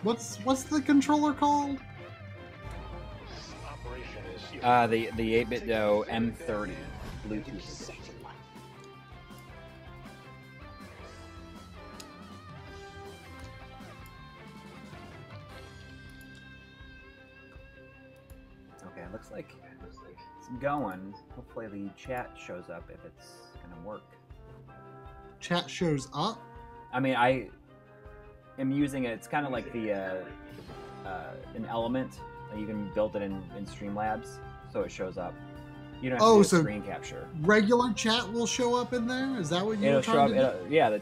What's the controller called? The 8-bit Do M30 Bluetooth. Okay, looks like it's going. Hopefully the chat shows up if it's gonna work. Chat shows up? I mean, I am using it. It's kind of like the an element. You can build it in Streamlabs, so it shows up. You don't have to do so screen capture. Regular chat will show up in there? Is that what you're trying to do? Yeah,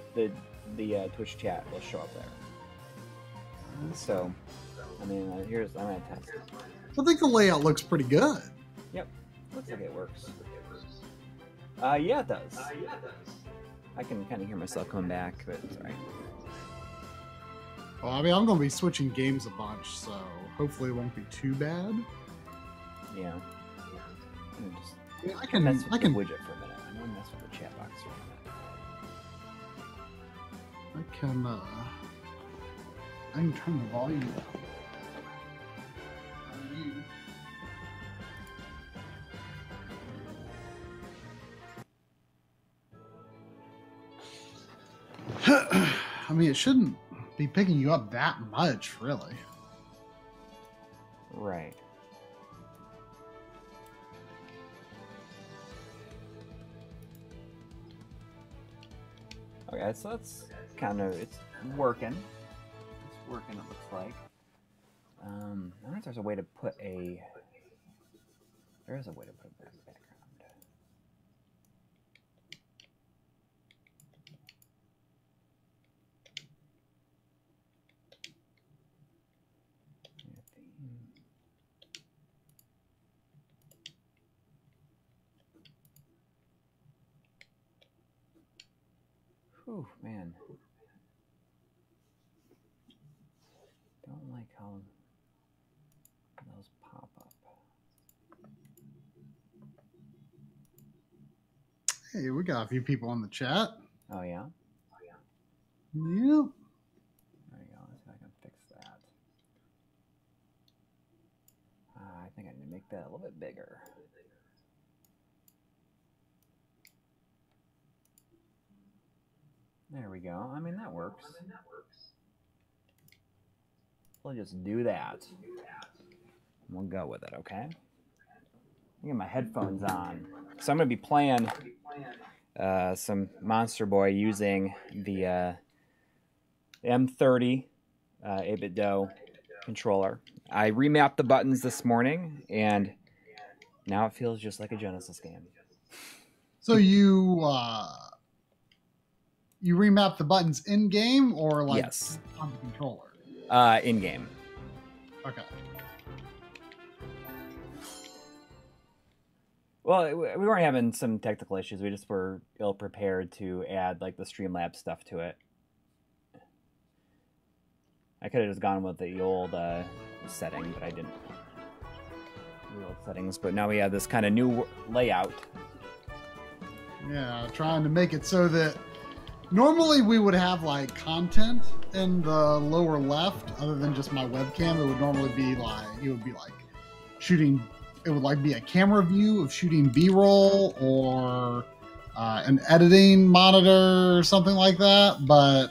the Twitch chat will show up there. So, I mean, I'm gonna test it. I think the layout looks pretty good. Yep, looks like it works. Yeah, it does. I can kind of hear myself coming back, but it's alright. Well, I mean, I'm going to be switching games a bunch, so hopefully it won't be too bad. Yeah. I can mess with the widget for a minute. I'm gonna mess with the chat box for a minute. I can turn the volume down. I mean, it shouldn't be picking you up that much, really. Right. Okay, so that's kind of, it's working. It's working, it looks like. I wonder if there's a way to put a, there is a way to put a background. Whew, man. Don't like how those pop up. Hey, we got a few people on the chat. Oh, yeah? Yep. There you go. Let's see if I can fix that. I think I need to make that a little bit bigger. There we go. I mean, that works. We'll just do that. We'll go with it, okay? I get my headphones on. So I'm going to be playing some Monster Boy using the M30 8-bit Do controller. I remapped the buttons this morning, and now it feels just like a Genesis game. So you remap the buttons in game or like yes. on the controller? In game. Okay. Well, we weren't having some technical issues. We just were ill prepared to add like the Streamlabs stuff to it. I could have just gone with the old setting, but I didn't. The old settings, but now we have this kind of new layout. Yeah, trying to make it so that normally we would have like content in the lower left, other than just my webcam. It would normally be like, it would be like shooting, it would like be a camera view of shooting B-roll or an editing monitor or something like that. But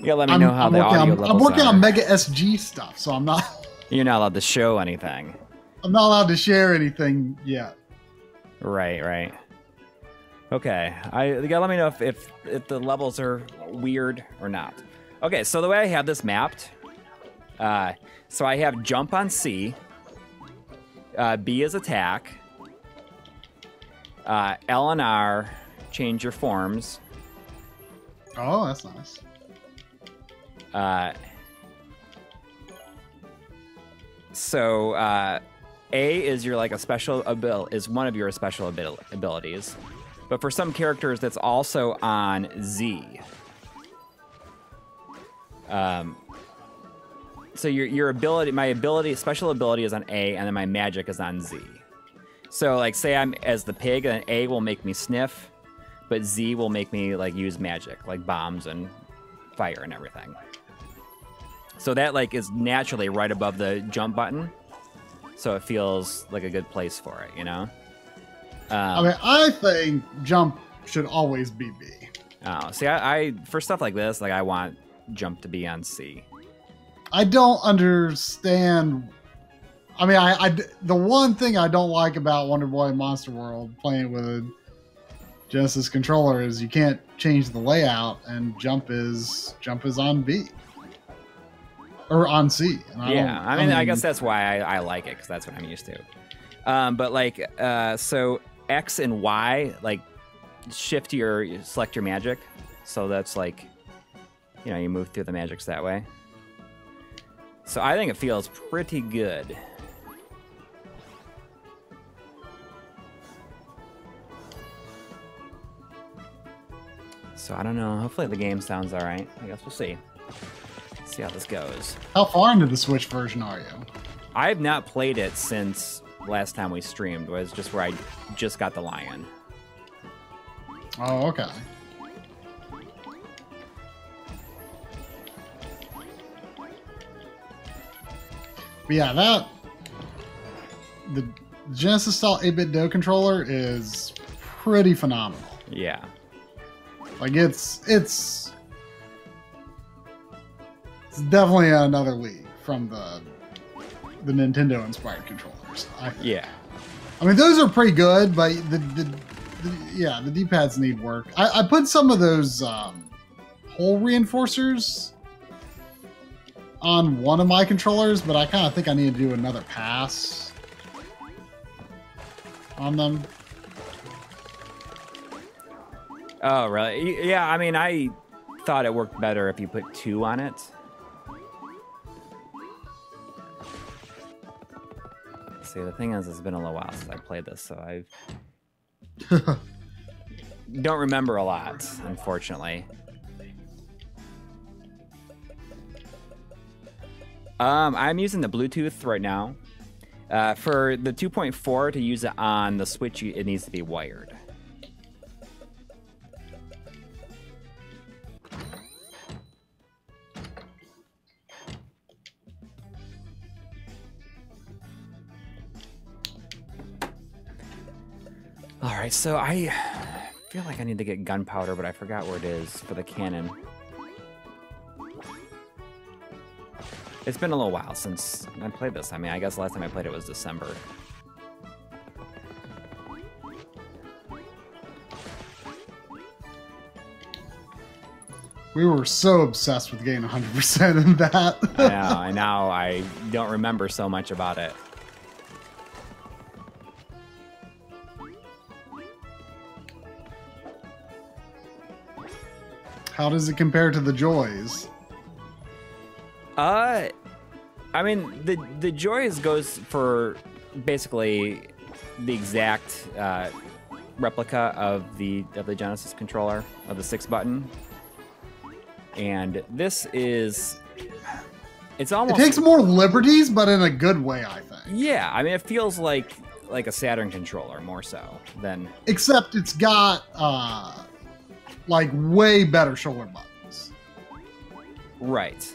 yeah, let me know how the audio levels I'm working are. on Mega SG stuff, so I'm not. You're not allowed to show anything. I'm not allowed to share anything yet. Right, right. Okay, you gotta let me know if the levels are weird or not. Okay, so the way I have this mapped, so I have jump on C, B is attack, L and R change your forms. Oh, that's nice. So A is your like a special is one of your special abilities, but for some characters that's also on Z. So your ability, my ability, special ability is on A, and then my magic is on Z. So like say I'm as the pig, and A will make me sniff. but Z will make me like use magic, like bombs and fire and everything. So that like is naturally right above the jump button, so it feels like a good place for it, you know. I mean, I think jump should always be B. Oh, see, I for stuff like this, like I want jump to be on C. I don't understand. I mean, the one thing I don't like about Wonder Boy Monster World playing with a Genesis controller is you can't change the layout, and jump is on B or on C. And yeah, I mean, I guess that's why I like it, because that's what I'm used to. But like, so X and Y, like select your magic. So that's like, you know, you move through the magics that way. So I think it feels pretty good. So I don't know. Hopefully the game sounds all right. I guess we'll see. See how this goes. How far into the Switch version are you? I have not played it since last time we streamed. It was just where I just got the lion. Oh, okay. But yeah, the Genesis style 8-bit Do controller is pretty phenomenal. Yeah. Like it's definitely another league from the Nintendo inspired controllers. Yeah. I mean, those are pretty good, but the D-pads need work. I put some of those hole reinforcers on one of my controllers, but I kind of think I need to do another pass on them. Oh, really? Yeah, I mean, I thought it worked better if you put 2 on it. See, the thing is, it's been a little while since I played this, so I don't remember a lot, unfortunately. I'm using the Bluetooth right now. For the 2.4, to use it on the Switch, it needs to be wired. All right, so I feel like I need to get gunpowder, but I forgot where it is for the cannon. It's been a little while since I played this. I mean, I guess last time I played it was December. We were so obsessed with getting 100% in that. I know. I don't remember so much about it. How does it compare to the Joys? I mean, the Joys goes for basically the exact replica of the Genesis controller, of the 6-button. And this is, it's almost, it takes more liberties, but in a good way, I think. Yeah, I mean, it feels like a Saturn controller more so than, except it's got like way better shoulder buttons. Right.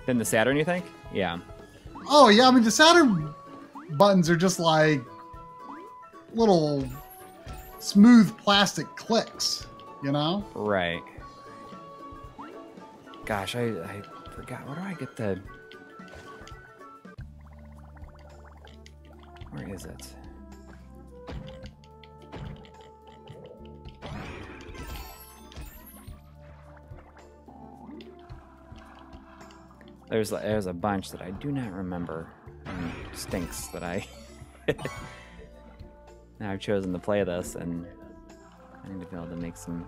Than the Saturn, you think? Yeah. Oh yeah, I mean the Saturn buttons are just like little smooth plastic clicks, you know? Right. Gosh, I forgot. Where do I get the... Where is it? There's a bunch that I do not remember. And stinks that I... Now I've chosen to play this, and I need to be able to make some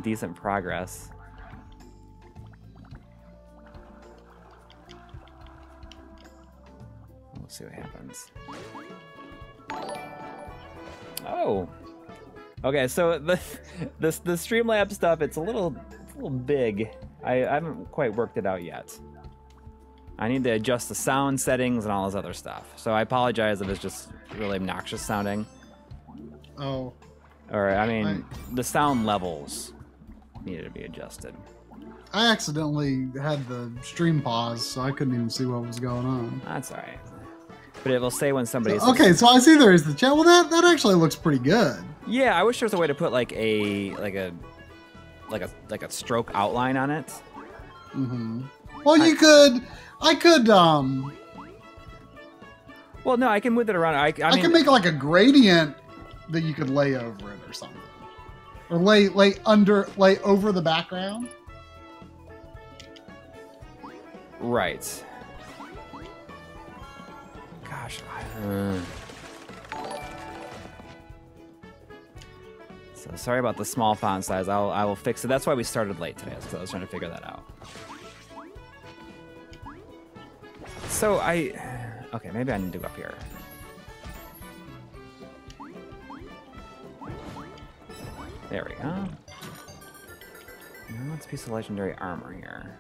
decent progress. We'll see what happens. Oh, okay. So the Streamlabs stuff, it's a little big. I haven't quite worked it out yet. I need to adjust the sound settings and all this other stuff. So I apologize if it's just really obnoxious sounding. Oh. Or, I mean, the sound levels needed to be adjusted. I accidentally had the stream pause, so I couldn't even see what was going on. That's all right. But it will say when somebody's... Okay, so I see there is the chat. Well, that actually looks pretty good. Yeah, I wish there was a way to put like a stroke outline on it. Mm-hmm. Well, I could. Well, no, I can move it around. I can make like a gradient that you could lay over it or something, or lay over the background. Right. Gosh. So sorry about the small font size. I will fix it. That's why we started late today, because I was trying to figure that out. So okay, maybe I need to go up here. There we go. Now let's piece of legendary armor here.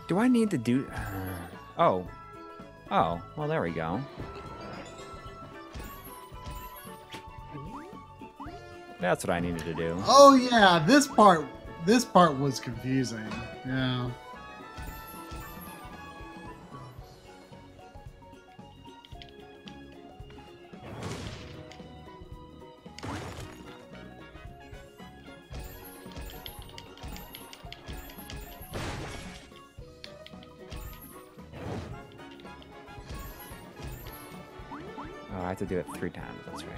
Do I need to do... Oh, well, there we go. That's what I needed to do. Oh, yeah, this part was confusing. Yeah. I have to do it 3 times, that's right.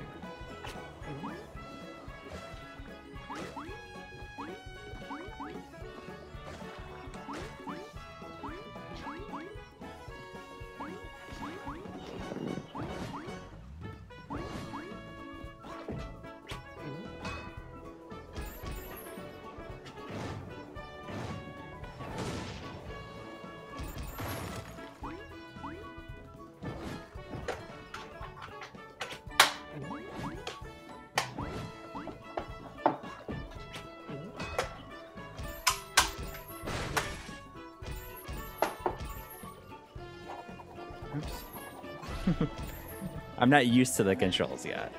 I'm not used to the controls yet.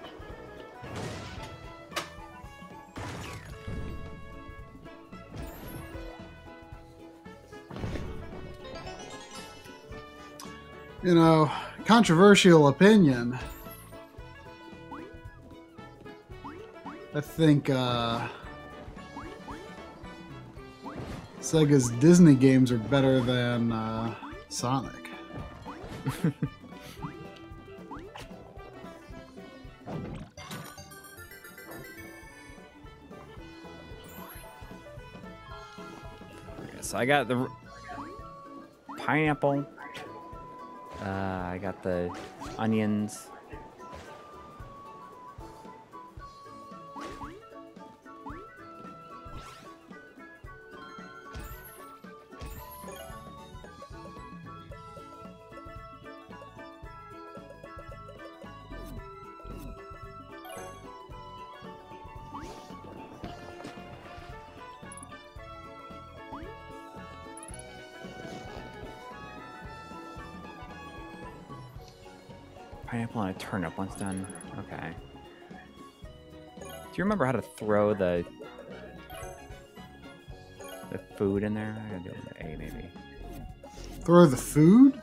You know, controversial opinion. I think Sega's Disney games are better than Sonic. So I got the pineapple. I got the onions. Pineapple and a turnip once done. Okay. Do you remember how to throw the food in there? I gotta do it with A maybe. Throw the food?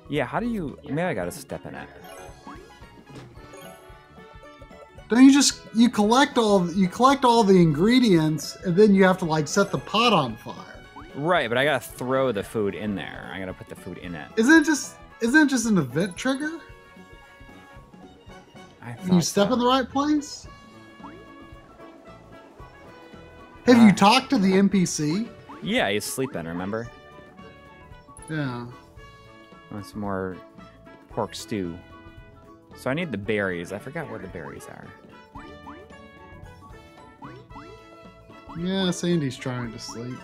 Yeah, how do you... Maybe I gotta step in it. Don't you collect all the ingredients and then you have to like set the pot on fire. Right, but I gotta throw the food in there. I gotta put the food in it. Isn't it just an event trigger? Can you step in the right place? Have you talked to the NPC? Yeah, he's sleeping, remember? Yeah. Want some more pork stew. So I need the berries. I forgot where the berries are. Yeah, Sandy's trying to sleep.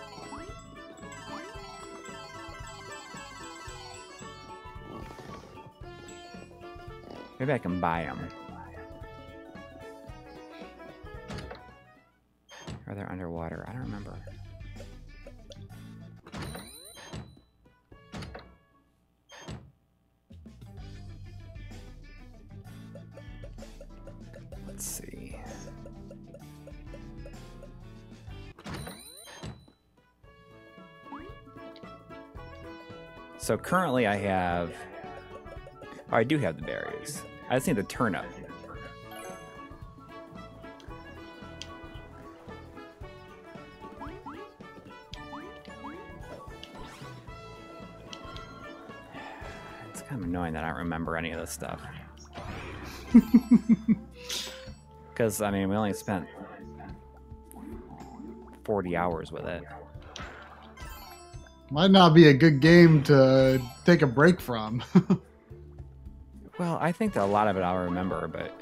Maybe I can buy them. Are they underwater? I don't remember. Let's see. So currently I have... Oh, I do have the berries. I just need the turnip. It's kind of annoying that I don't remember any of this stuff. Because, I mean, we only spent 40 hours with it. Might not be a good game to take a break from. Well, I think that a lot of it I'll remember, but...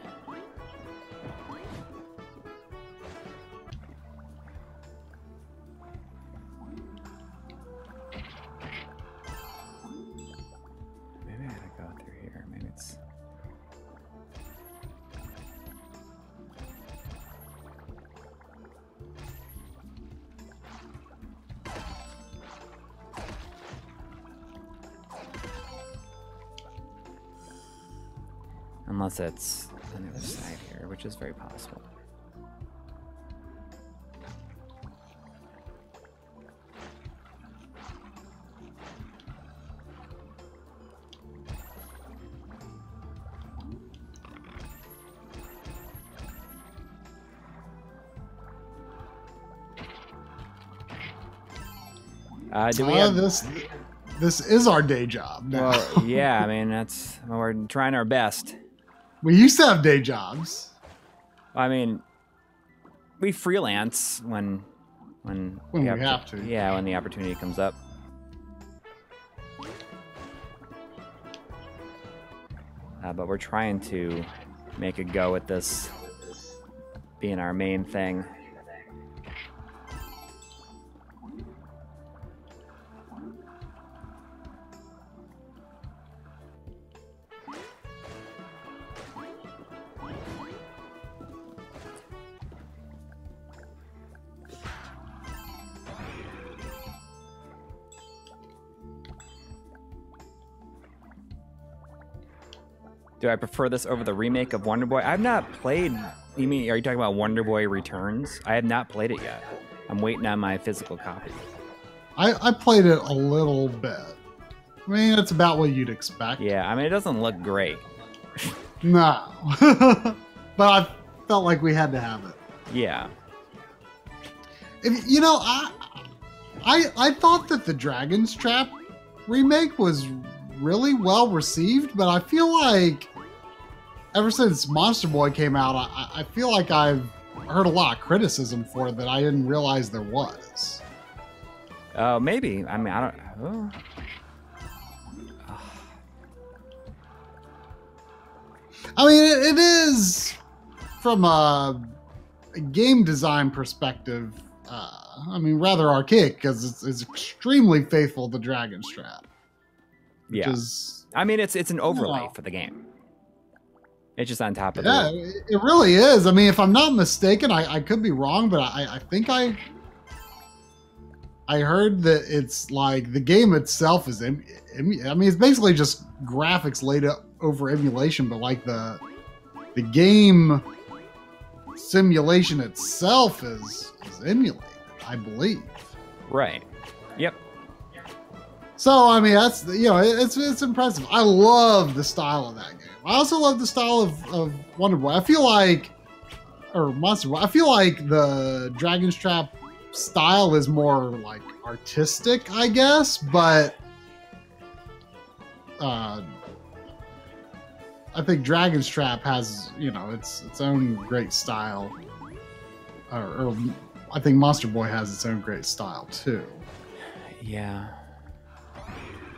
Maybe I gotta go through here. Maybe it's... Unless it's on the other side here, which is very possible. Do we have... This is our day job now. Well, yeah, I mean, we're trying our best. We used to have day jobs. I mean, we freelance when we have to. Yeah, when the opportunity comes up. But we're trying to make a go at this being our main thing. Do I prefer this over the remake of Wonder Boy? I've not played... Are you talking about Wonder Boy Returns? I have not played it yet. I'm waiting on my physical copy. I played it a little bit. I mean, it's about what you'd expect. Yeah, I mean, it doesn't look great. No. But I felt like we had to have it. Yeah. You know, I thought that the Dragon's Trap remake was really well received, but I feel like ever since Monster Boy came out, I feel like I've heard a lot of criticism for it that I didn't realize there was. Maybe. I mean, I don't... Oh. I mean, it is, from a game design perspective, I mean, rather archaic, because it's extremely faithful to Dragon's Trap. Yeah. I mean, it's an overlay for the game. It's just on top of it. Yeah, it really is. I mean, if I'm not mistaken, I could be wrong, but I think I heard that it's like the game itself is... I mean, it's basically just graphics laid over emulation, but like the game simulation itself is emulated, I believe. Right. Yep. So, I mean, that's, you know, it's impressive. I love the style of that game. I also love the style of Wonder Boy. I feel like, or Monster Boy, I feel like the Dragon's Trap style is more like artistic, I guess, but I think Dragon's Trap has, you know, its own great style. Or I think Monster Boy has its own great style too. Yeah.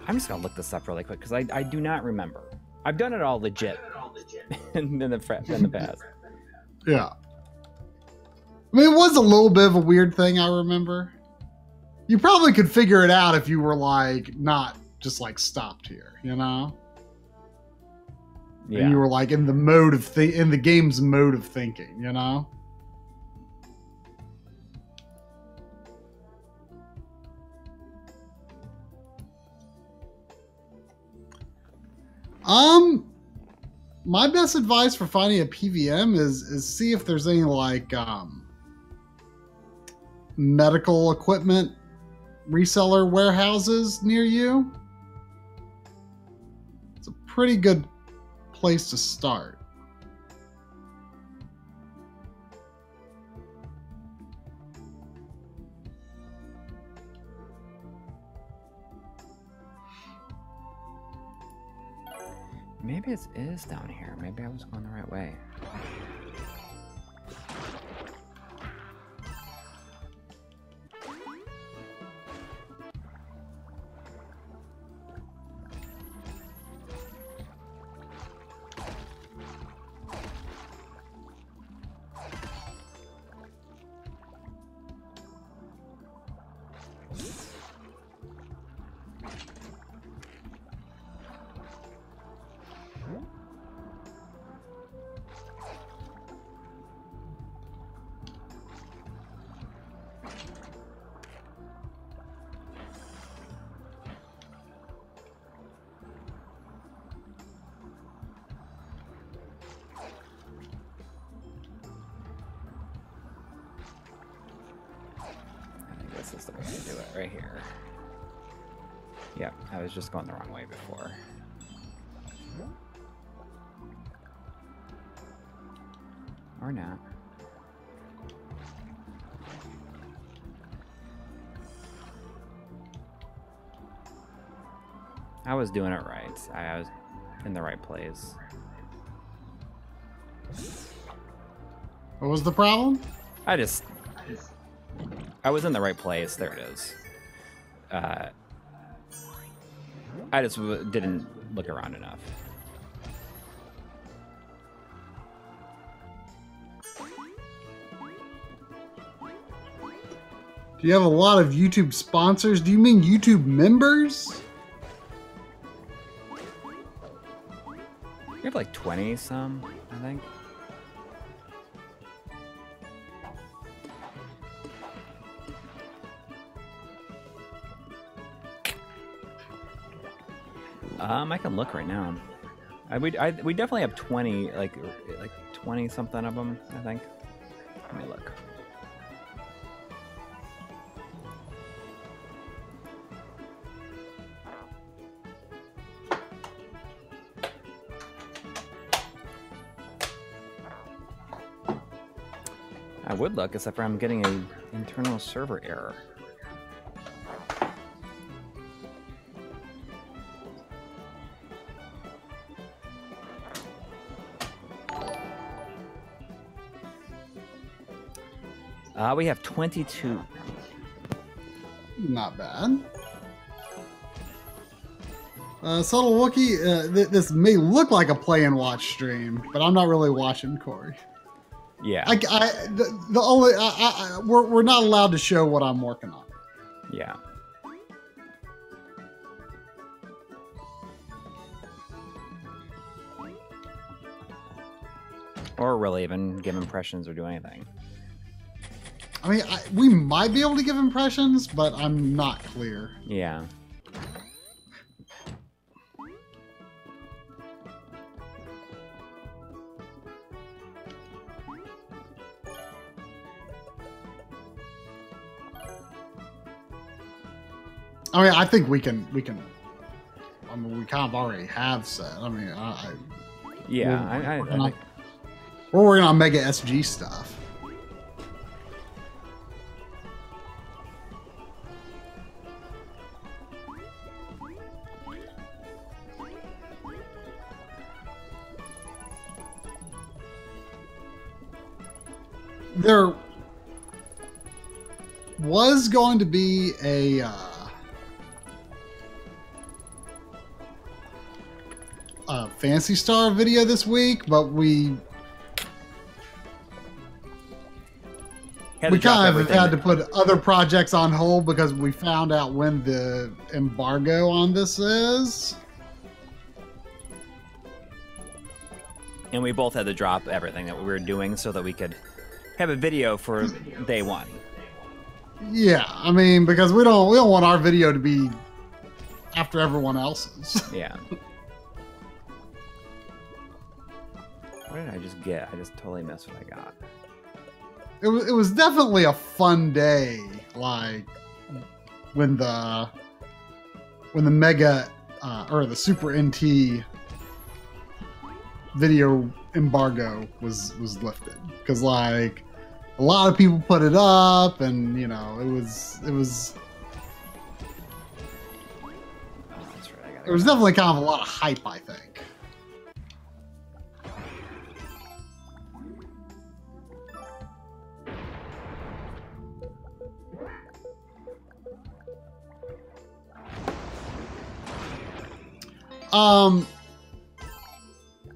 I'm just gonna look this up really quick because I do not remember. I've done it all legit in the past. Yeah. I mean, it was a little bit of a weird thing, I remember. You probably could figure it out if you were like not just like stopped here, you know? Yeah. And you were like in the mode of in the game's mode of thinking, you know? My best advice for finding a PVM is see if there's any like medical equipment reseller warehouses near you. It's a pretty good place to start. Maybe it is down here. Maybe I was going the right way. This is the way to do it, right here. Yep, I was just going the wrong way before. Or not. I was doing it right. I was in the right place. What was the problem? I was in the right place. There it is. I just didn't look around enough. Do you have a lot of YouTube sponsors? Do you mean YouTube members? You have like 20 some, I think. I can look right now. We definitely have 20, like 20 something of them, I think. Let me look. I would look, except for I'm getting an internal server error. We have 22. Not bad. Subtle Wookie, this may look like a play and watch stream, but I'm not really watching Coury. Yeah. We're not allowed to show what I'm working on. Yeah. Or really even give impressions or do anything. I mean, we might be able to give impressions, but I'm not clear. Yeah. I mean, I think we can. I mean, we kind of already have said. I mean, yeah, we're working on Mega SG stuff. There was going to be a Fantasy Star video this week, but we kind of had to put other projects on hold because we found out when the embargo on this is. And we both had to drop everything that we were doing so that we could have a video for day one. Yeah, I mean, because we don't want our video to be after everyone else's. Yeah. What did I just get? I just totally missed what I got. It was definitely a fun day, like when the Mega or the Super NT video embargo was lifted, because like a lot of people put it up, and you know it was Oh, that's right. there was definitely kind of a lot of hype, I think.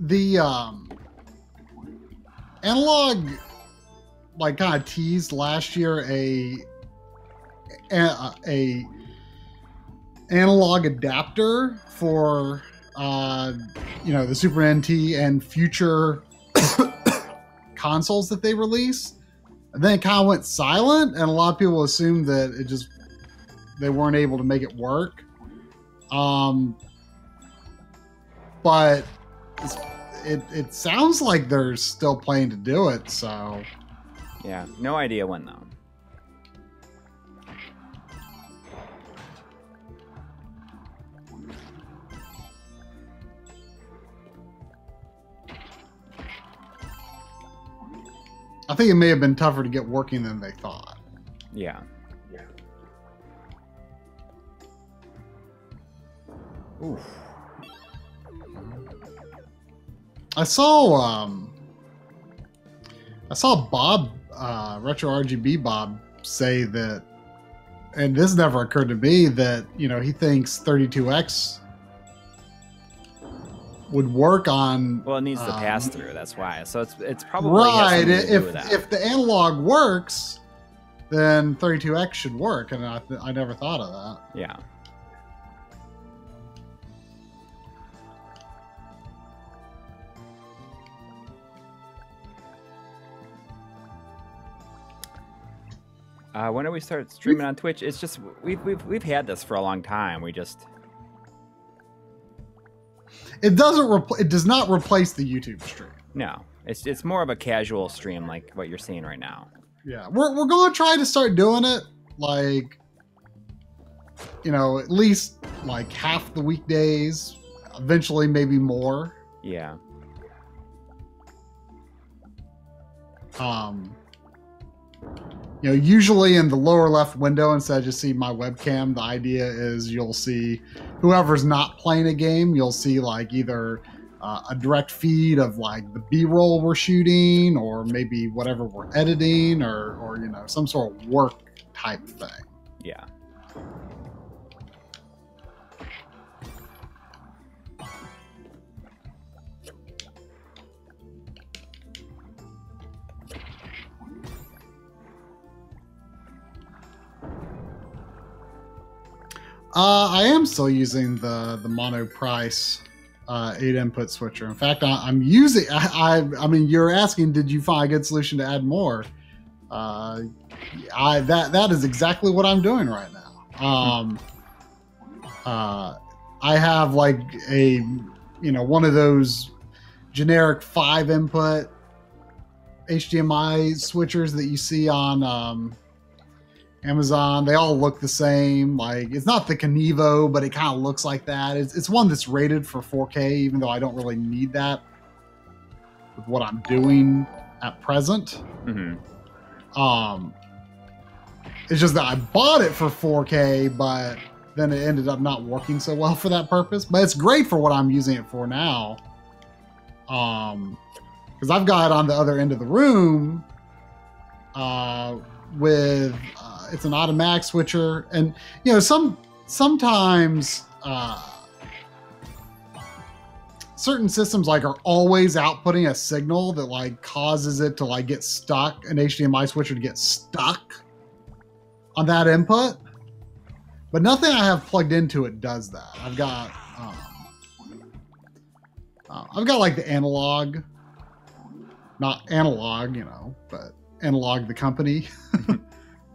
The Analog like kind of teased last year a analog adapter for you know, the Super NT and future consoles that they release, and then it kind of went silent, and a lot of people assumed that they weren't able to make it work. But it sounds like they're still planning to do it, so Yeah, no idea when though. I think it may have been tougher to get working than they thought. Yeah. Oof. I saw Bob, Retro RGB Bob, say that, and this never occurred to me, that, you know, he thinks 32X would work on. Well, it needs to pass through. That's why. So it's probably right. Has to do with that. If the analog works, then 32X should work, and I never thought of that. Yeah. When do we start streaming on Twitch? It's just we've had this for a long time. We just it does not replace the YouTube stream. No, it's more of a casual stream like what you're seeing right now. Yeah, we're gonna try to start doing it, like, you know, at least like half the weekdays. Eventually, maybe more. Yeah. You know, usually in the lower left window, instead of just seeing my webcam, the idea is you'll see whoever's not playing a game, you'll see like either a direct feed of like the B-roll we're shooting, or maybe whatever we're editing, or you know, some sort of work type thing. Yeah. I am still using the Mono Price 8-input switcher. In fact, I'm using. I mean, you're asking, did you find a good solution to add more? That is exactly what I'm doing right now. I have like one of those generic 5-input HDMI switchers that you see on Amazon. They all look the same. Like, it's not the Kenevo, but it kind of looks like that. It's one that's rated for 4K, even though I don't really need that with what I'm doing at present. Mm-hmm. It's just that I bought it for 4K, but then it ended up not working so well for that purpose. But it's great for what I'm using it for now. Because I've got it on the other end of the room with it's an automatic switcher, and you know, sometimes certain systems like are always outputting a signal that like causes it to like get stuck, an HDMI switcher to get stuck on that input. But nothing I have plugged into it does that. I've got like the analog not Analog, you know, but Analog the company.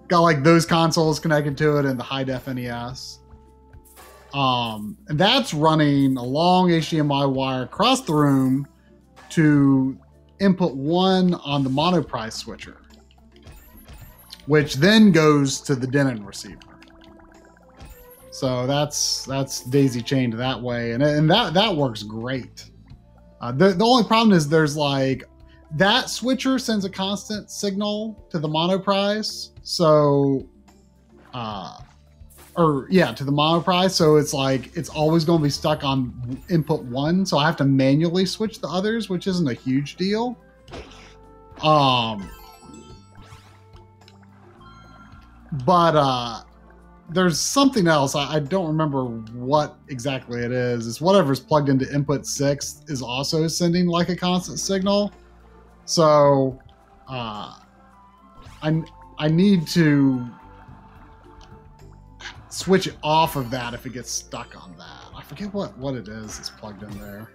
Got like those consoles connected to it and the high def NES. And that's running a long HDMI wire across the room to input 1 on the monoprise switcher, which then goes to the Denon receiver. So that's daisy chained that way, and that works great. The only problem is there's like that switcher sends a constant signal to the monoprise, so to the monoprise. So it's like it's always going to be stuck on input 1. So I have to manually switch the others, which isn't a huge deal. But there's something else. I don't remember what exactly it is. It's whatever's plugged into input 6 is also sending like a constant signal. So I need to switch it off of that if it gets stuck on that. I forget what it is that's plugged in there.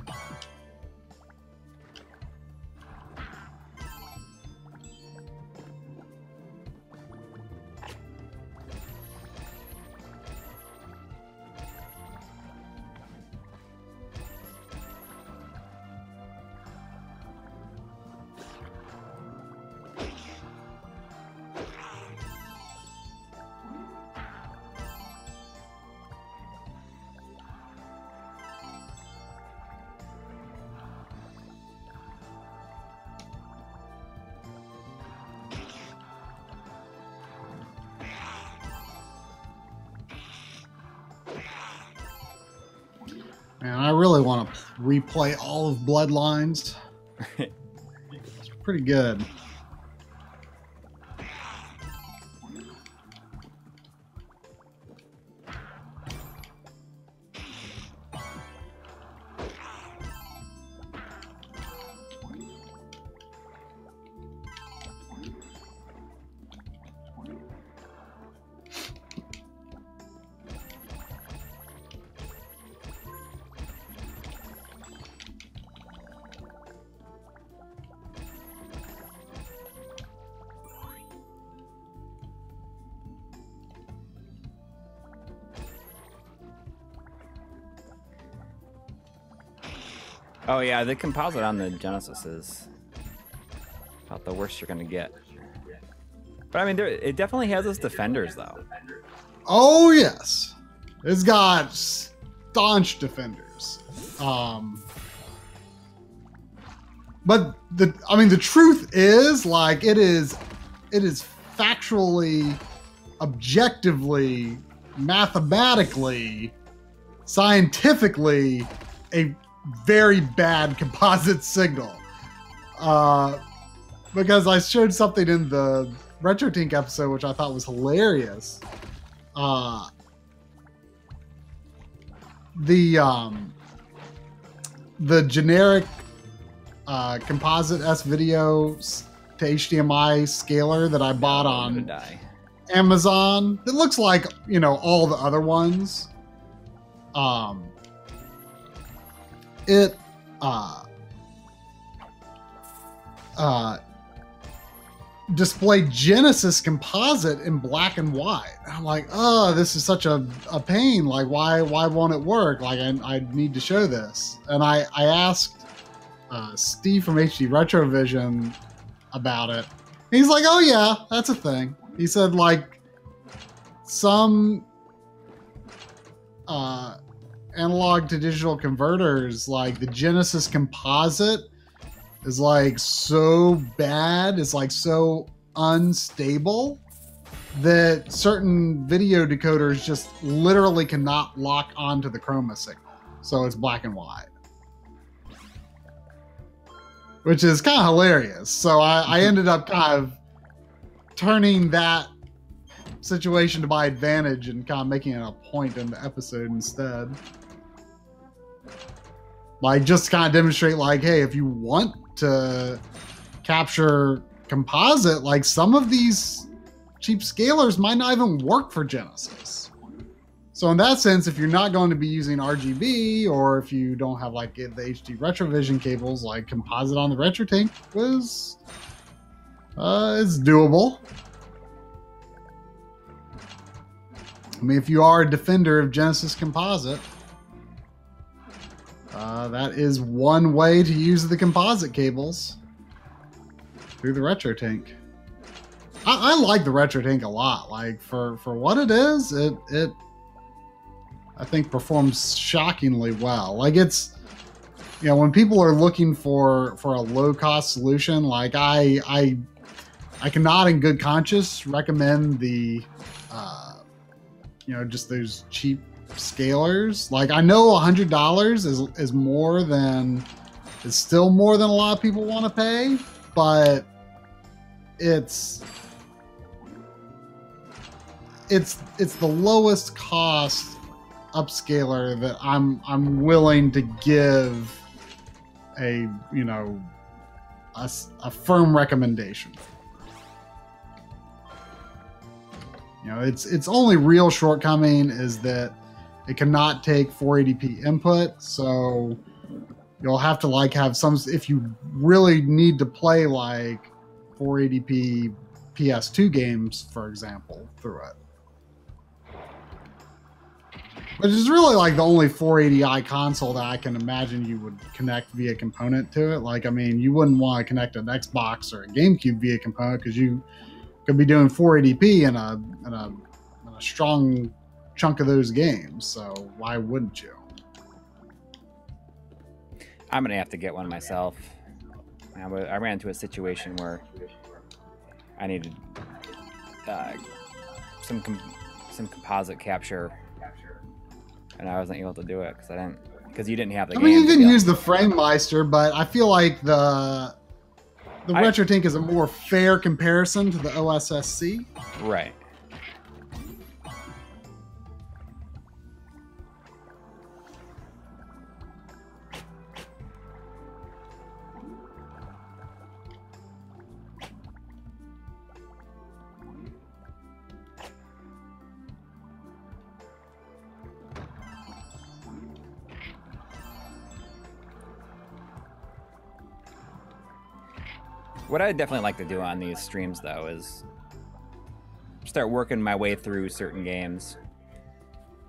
Man, I really want to replay all of Bloodlines. It's pretty good. Oh yeah, the composite on the Genesis is about the worst you're gonna get. But I mean, it definitely has its defenders though. Oh yes, it's got staunch defenders. But the truth is, like, it is factually, objectively, mathematically, scientifically a very bad composite signal. Because I showed something in the RetroTink episode which I thought was hilarious. The generic composite S-Video to HDMI scaler that I bought on Amazon, it looks like, you know, all the other ones. It displayed Genesis composite in black and white. I'm like, oh, this is such a pain. Like, why won't it work? Like, I need to show this. And I asked Steve from HD Retrovision about it. He's like, oh yeah, that's a thing. He said, like, some analog to digital converters, like the Genesis composite is like so bad, it's like so unstable that certain video decoders just literally cannot lock onto the chroma signal. So it's black and white. Which is kind of hilarious. So I ended up kind of turning that situation to my advantage and kind of making it a point in the episode instead. Like, just to kind of demonstrate, like, hey, if you want to capture composite, like, some of these cheap scalers might not even work for Genesis. So in that sense, if you're not going to be using RGB, or if you don't have like the HD Retrovision cables, like composite on the RetroTank was, it's doable. I mean, if you are a defender of Genesis Composite, that is one way to use the composite cables through the RetroTank. I like the RetroTank a lot. Like for what it is, it I think performs shockingly well. Like it's, you know, when people are looking for a low cost solution, like I cannot in good conscience recommend the you know, just those cheap scalers. Like I know $100 is more than, is still more than a lot of people want to pay, but it's the lowest cost upscaler that I'm willing to give a, you know, a firm recommendation. You know, its only real shortcoming is that it cannot take 480p input, so you'll have to like have some, if you really need to play like 480p PS2 games, for example, through it. Which is really like the only 480i console that I can imagine you would connect via component to it. Like, I mean, you wouldn't want to connect an Xbox or a GameCube via component because you could be doing 480p in a strong chunk of those games. So why wouldn't you? I'm gonna have to get one myself. I ran into a situation where I needed some composite capture, and I wasn't able to do it because you didn't have the game. I mean, you can use the FrameMeister, but I feel like the RetroTank is a more fair comparison to the OSSC. Right. What I'd definitely like to do on these streams, though, is start working my way through certain games.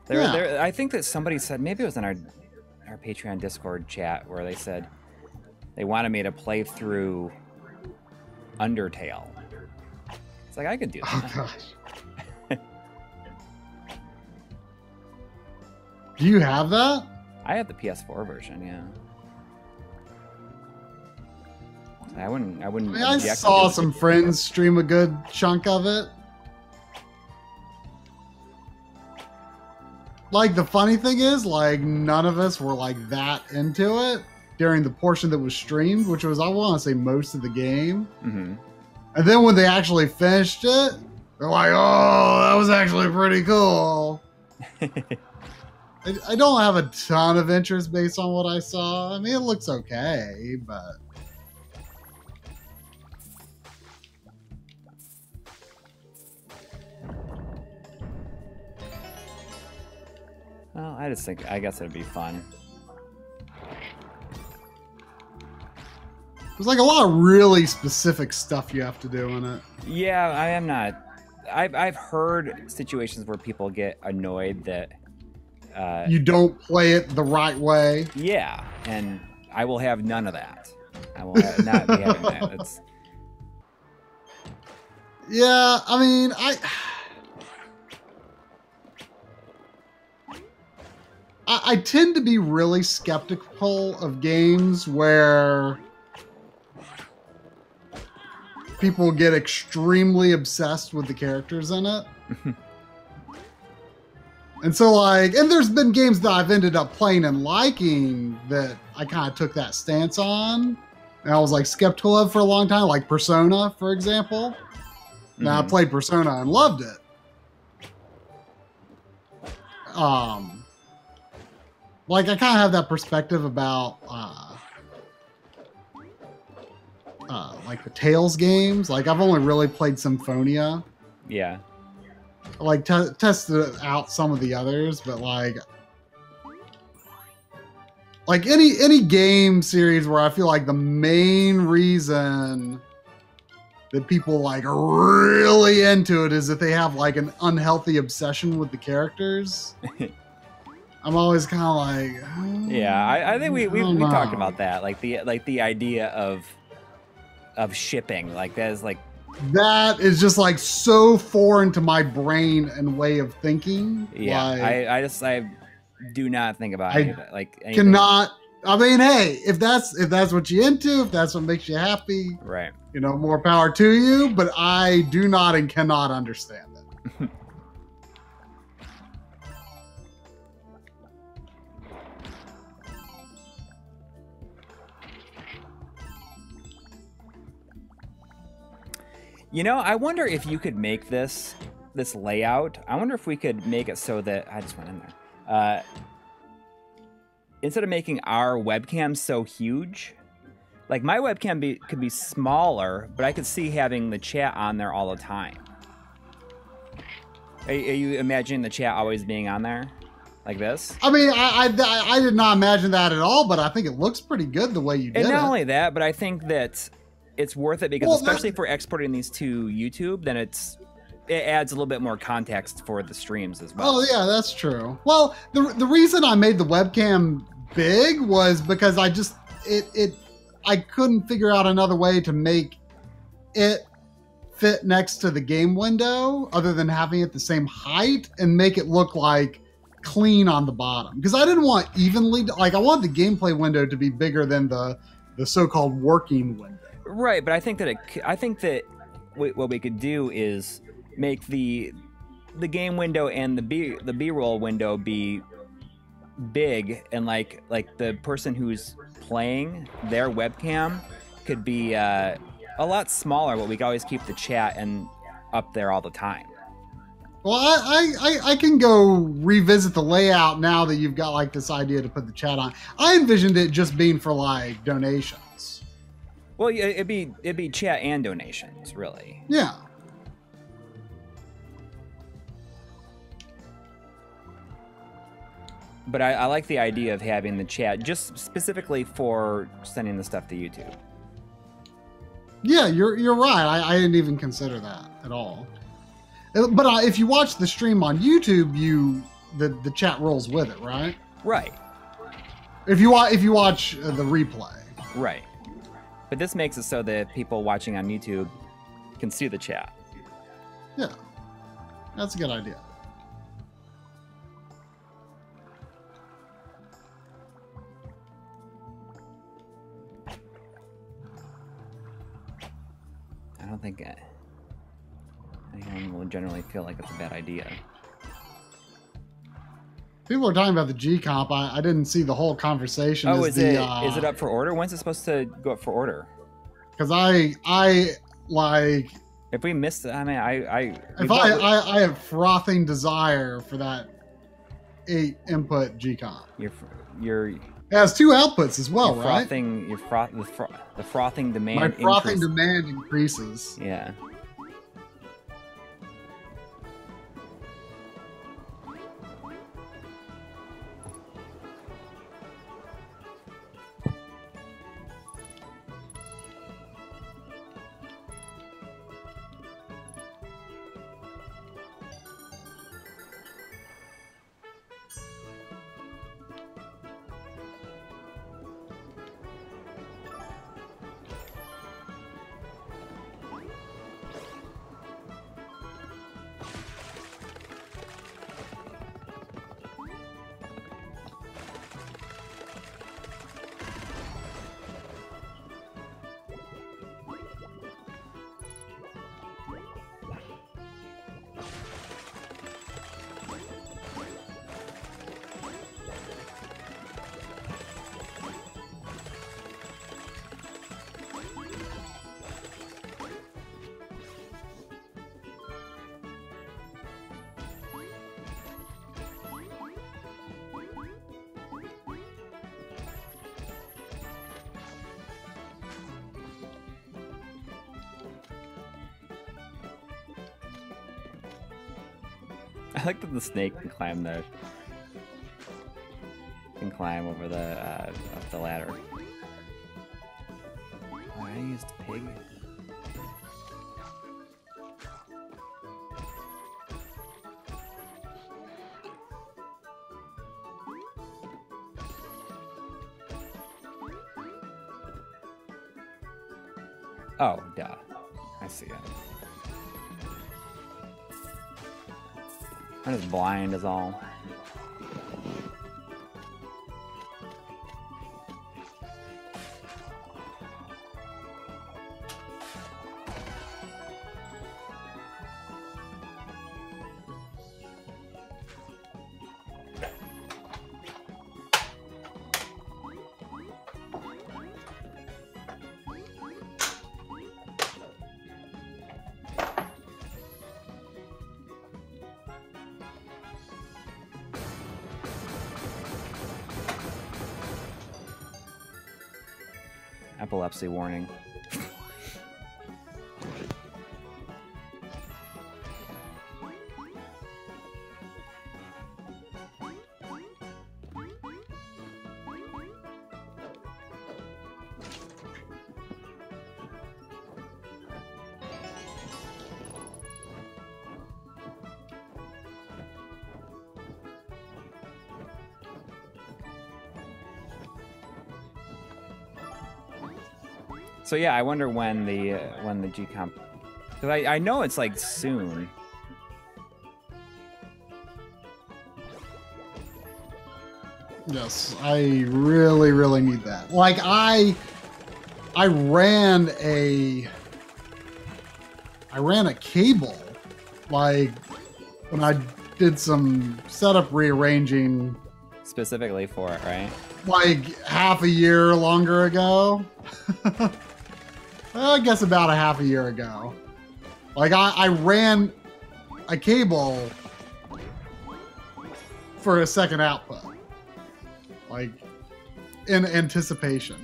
I think that somebody said, maybe it was in our Patreon Discord chat, where they said they wanted me to play through Undertale. It's like, I could do that. Oh, gosh. Do you have that? I have the PS4 version, yeah. I wouldn't. I mean, I saw some friends stream a good chunk of it. Like, the funny thing is, like, none of us were like that into it during the portion that was streamed, which was, I want to say, most of the game. Mm-hmm. And then when they actually finished it, they're like, "Oh, that was actually pretty cool." I don't have a ton of interest based on what I saw. I mean, it looks okay, but. Well, I guess it'd be fun. There's like a lot of really specific stuff you have to do in it. Yeah, I am not. I've heard situations where people get annoyed that you don't play it the right way. Yeah, and I will have none of that. I will not be having that. It's... Yeah, I mean, I tend to be really skeptical of games where people get extremely obsessed with the characters in it. And so, like, and there's been games that I've ended up playing and liking that I kind of took that stance on. And I was, like, skeptical of for a long time, like Persona, for example. Now, I played Persona and loved it. Like, I kind of have that perspective about, like, the Tales games. Like, I've only really played Symphonia. Yeah. like tested out some of the others, but like any game series where I feel like the main reason that people like are really into it is that they have like an unhealthy obsession with the characters. I'm always kind of like, yeah, I think we talked about that, like the idea of shipping, like that is just like so foreign to my brain and way of thinking. Yeah, like, I do not think about it. Like anything. Cannot. I mean, hey, if that's what you're into, if that's what makes you happy, right? You know, more power to you. But I do not and cannot understand it. You know, I wonder if you could make this layout. I wonder if we could make it so that I just went in there. Instead of making our webcam so huge, like my webcam could be smaller, but I could see having the chat on there all the time. Are you imagining the chat always being on there like this? I mean, I did not imagine that at all, but I think it looks pretty good the way you did it. And not only that, but I think that it's worth it because especially if we're exporting these to YouTube, then it adds a little bit more context for the streams as well. Oh yeah, that's true. Well, the reason I made the webcam big was because I couldn't figure out another way to make it fit next to the game window other than having it the same height and make it look like clean on the bottom. Because I didn't want evenly, like I want the gameplay window to be bigger than the so-called working window. Right, but I think that what we could do is make the game window and the B-roll window be big, and like the person who's playing, their webcam could be a lot smaller, but we could always keep the chat and up there all the time. Well, I can go revisit the layout now that you've got like this idea to put the chat on. I envisioned it just being for like donations. Well, it'd be chat and donations, really. Yeah. But I like the idea of having the chat just specifically for sending the stuff to YouTube. Yeah, you're right. I didn't even consider that at all. But if you watch the stream on YouTube, the chat rolls with it, right? Right. If you watch the replay. Right. But this makes it so that people watching on YouTube can see the chat. Yeah, that's a good idea. I don't think anyone will generally feel like it's a bad idea. People are talking about the G comp. I didn't see the whole conversation. Oh, is it up for order? When's it supposed to go up for order? Because I like. If we missed it, I mean, I have frothing desire for that 8 input G comp. It has 2 outputs as well, right? The frothing demand. My frothing demand increases. Yeah. I like that the snake can climb over the up the ladder. Oh, I used pig. Oh, duh. I see it. I'm just blind as all. Epilepsy warning. So yeah, I wonder when the G-Comp, because I know it's like soon. Yes, I really need that. Like I ran a cable, like when I did some setup rearranging Specifically for it, right? Like half a year longer ago. I guess about a half a year ago. Like I ran a cable for a second output. Like in anticipation.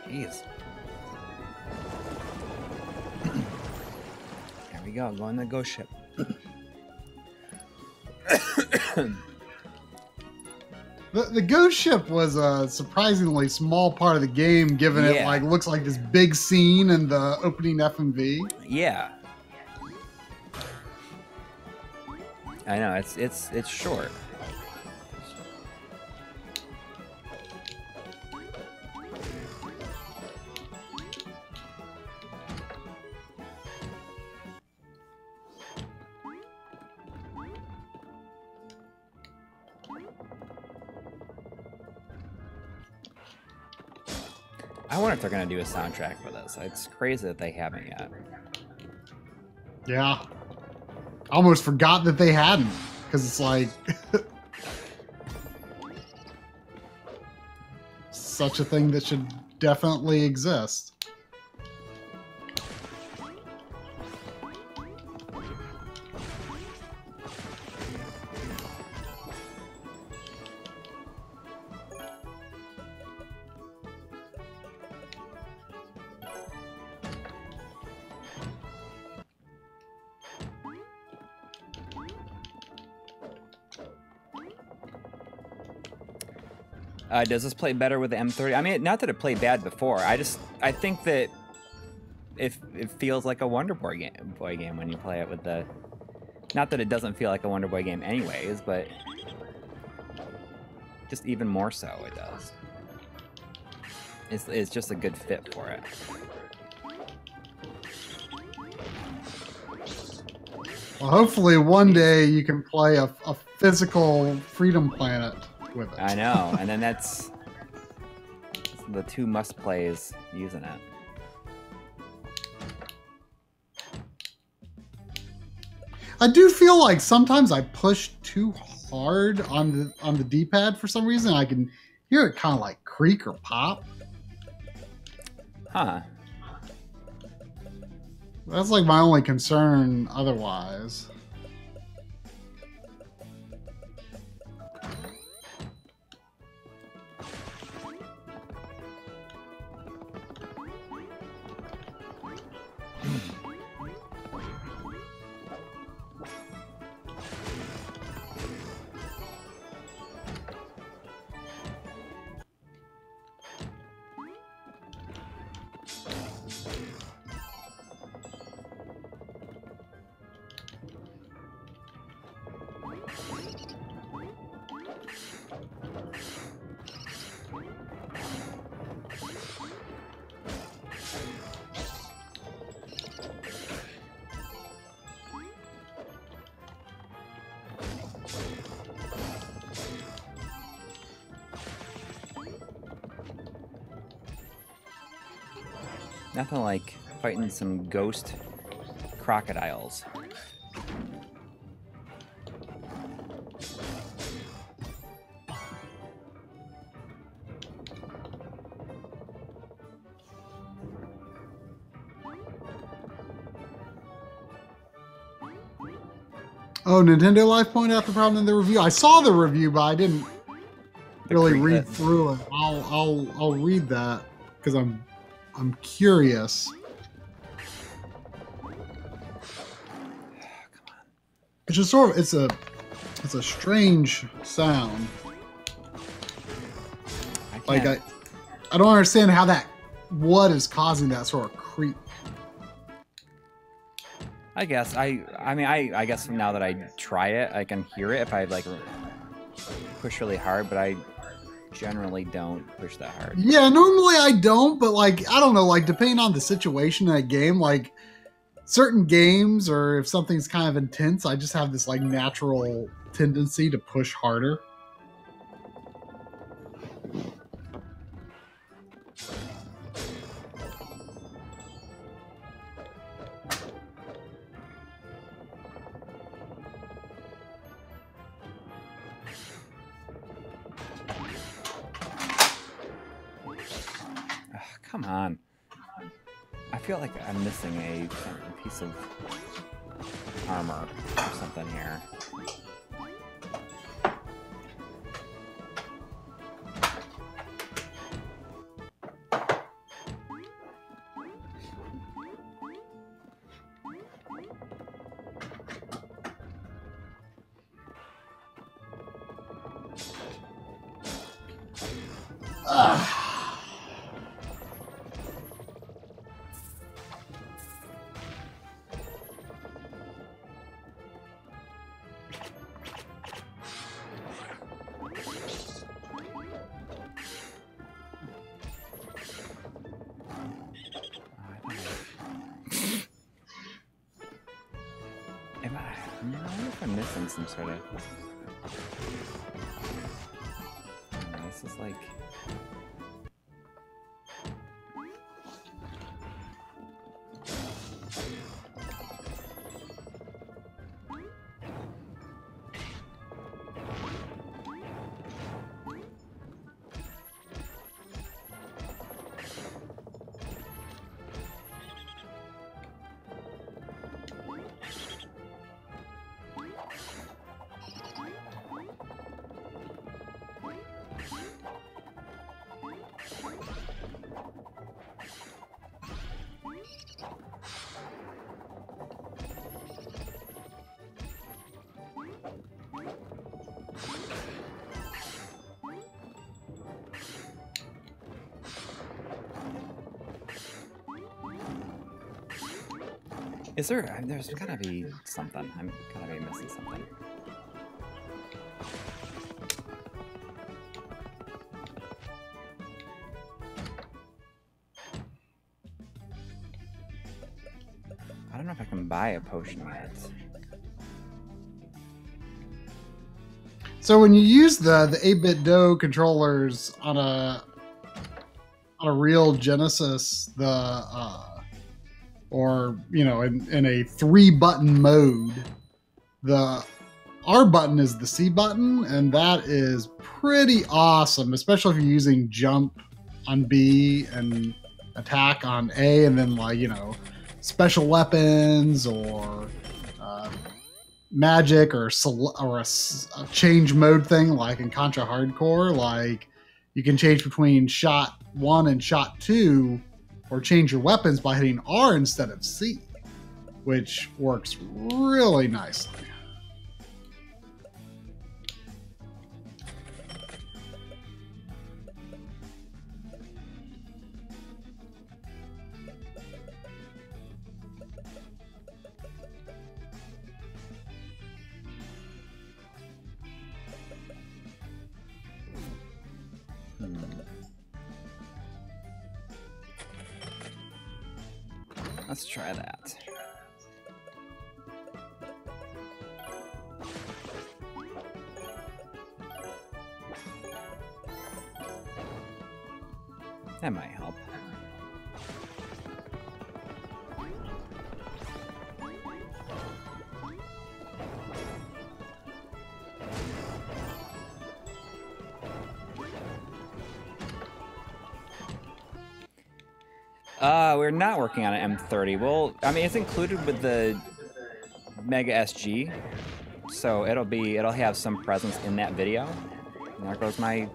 Jeez. There we go, go on the ghost ship. The ghost ship was a surprisingly small part of the game, given it like looks like this big scene in the opening FMV. Yeah. I know, it's short. I wonder if they're gonna do a soundtrack for this. It's crazy that they haven't yet. Yeah. I almost forgot that they hadn't, because it's like such a thing that should definitely exist. Does this play better with the M30? I mean, not that it played bad before. I think that it feels like a Wonder Boy game when you play it with the. Not that it doesn't feel like a Wonder Boy game anyways, but just even more so it does. It's just a good fit for it. Well, hopefully one day you can play a physical Freedom Planet with it. I know, and then that's the two must plays using it. I do feel like sometimes I push too hard on the D-pad for some reason. I can hear it kind of like creak or pop. Huh. That's like my only concern otherwise. Nothing like fighting some ghost crocodiles. Oh, Nintendo Life pointed out the problem in the review. I saw the review, but I didn't really read through it. I'll read that because I'm curious. It's just sort of it's a strange sound. I don't understand how what is causing that sort of creep. I guess I guess now that I try it, I can hear it if I like push really hard, but I generally don't push that hard. Yeah, normally I don't, but like I don't know, like depending on the situation in a game, like certain games or if something's kind of intense, I just have this like natural tendency to push harder. Come on. I feel like I'm missing a piece of armor or something here. I wonder if I'm missing some sort of... This is like... Is there? There's gotta be something. I'm gotta be missing something. I don't know if I can buy a potion yet. So when you use the 8-bit DOE controllers on a real Genesis, or you know, in a 3-button mode, The R button is the C button, and that is pretty awesome, especially if you're using jump on B and attack on A, and then like, you know, special weapons or magic or a change mode thing like in Contra Hardcore. Like you can change between shot 1 and shot 2, or change your weapons by hitting R instead of C, which works really nicely. Let's try that. That might help. We're not working on an M30. Well, I mean, it's included with the Mega SG, so it'll have some presence in that video. And there goes my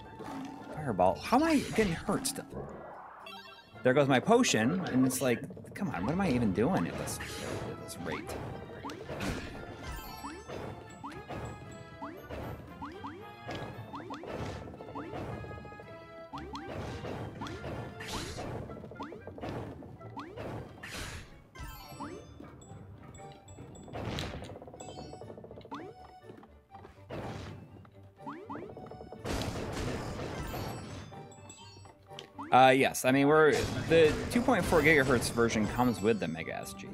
fireball. How am I getting hurt still? There goes my potion, and it's like, come on, what am I even doing at this rate? Yes, I mean, the 2.4 gigahertz version comes with the Mega SG.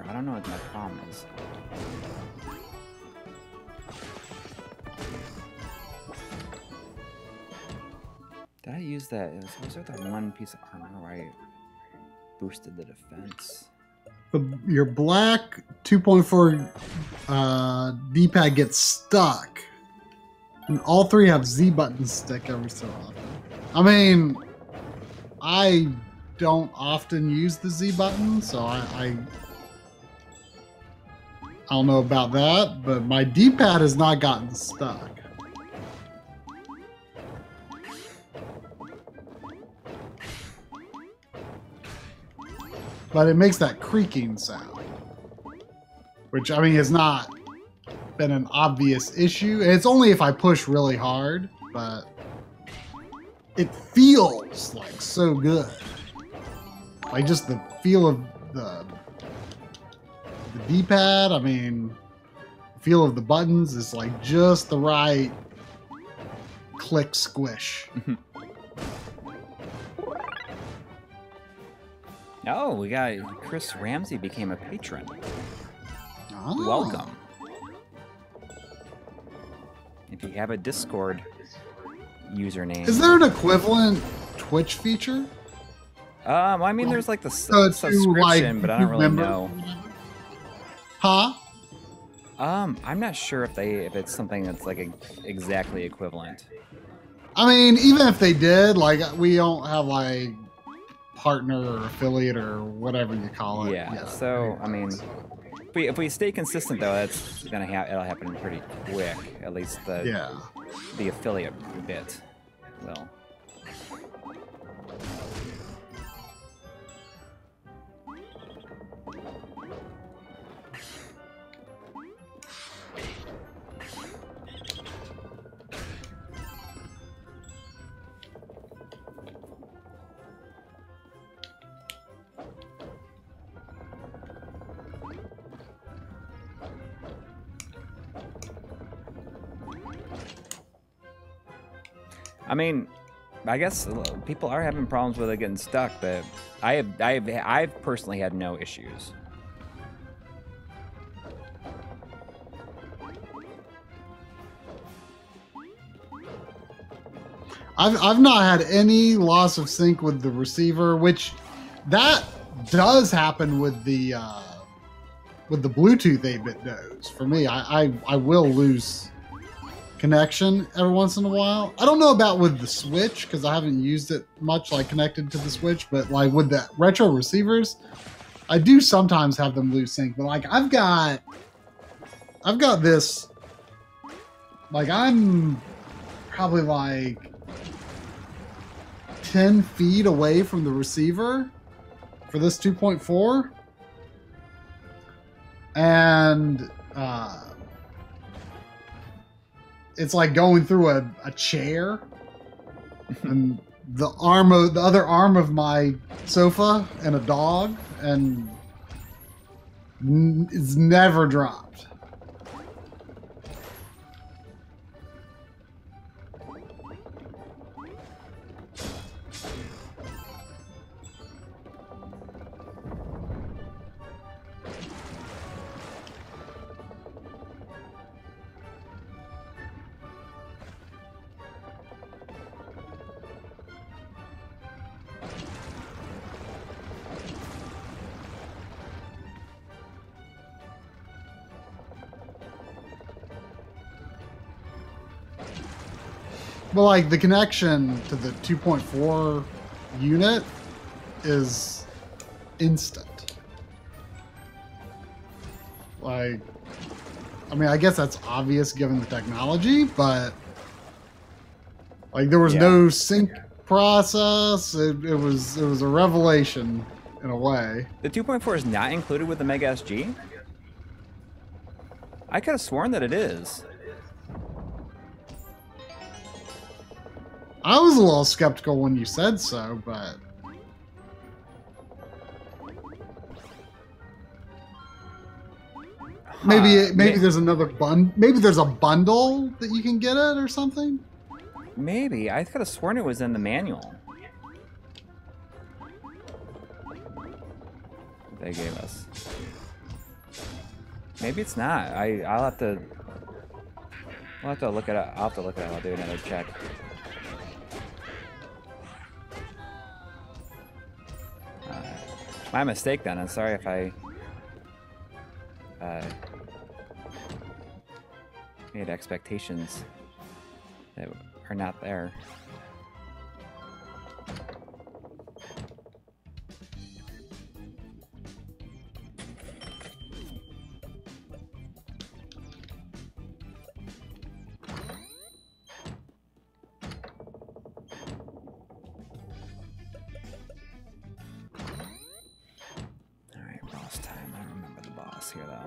I don't know what my problem is. Did I use that? Was there that one piece of armor where I boosted the defense? Your black 2.4 D-pad gets stuck. And all three have Z buttons stick every so often. I mean, I don't often use the Z button, so I don't know about that, but my D-pad has not gotten stuck. But it makes that creaking sound, which, I mean, has not been an obvious issue. And it's only if I push really hard, but it feels like so good. Like just the feel of the D-pad, I mean, the feel of the buttons is like just the right click squish. Oh, we got Chris Ramsey became a patron. Oh. Welcome. If you have a Discord username. Is there an equivalent Twitch feature? I mean, there's like the subscription, like, but I don't really know. Huh? I'm not sure if it's something that's like exactly equivalent. I mean, even if they did, like, we don't have like partner or affiliate or whatever you call it. Yeah. So I mean, if we stay consistent though, that's gonna it'll happen pretty quick. At least the affiliate bit will. I mean, I guess people are having problems with it getting stuck, but I've personally had no issues. I've not had any loss of sync with the receiver, which that does happen with the Bluetooth 8-bit nodes. For me, I will lose connection every once in a while. I don't know about with the Switch because I haven't used it much, like connected to the Switch, but like with the retro receivers, I do sometimes have them lose sync. But like I've got this, like I'm probably like 10 feet away from the receiver for this 2.4, and it's like going through a chair, and the other arm of my sofa, and a dog, and it's never dropped. But like the connection to the 2.4 unit is instant. Like, I mean, I guess that's obvious given the technology, but like there was no sync process. It was a revelation in a way. The 2.4 is not included with the Mega SG? I could have sworn that it is. I was a little skeptical when you said so, but maybe there's another maybe there's a bundle that you can get it or something. Maybe I could have sworn it was in the manual they gave us. Maybe it's not. I'll have to. We'll have to look it up. I'll have to look it up. I'll do another check. My mistake then. I'm sorry if I made expectations that are not there. Here though.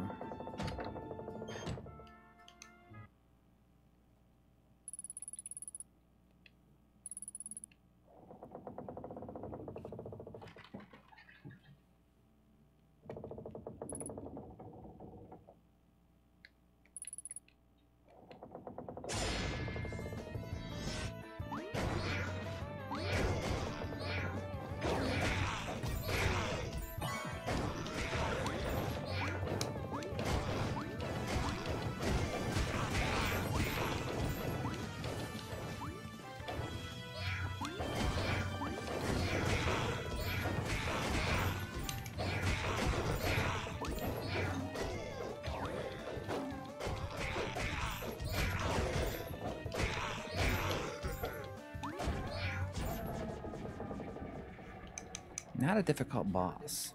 Not a difficult boss.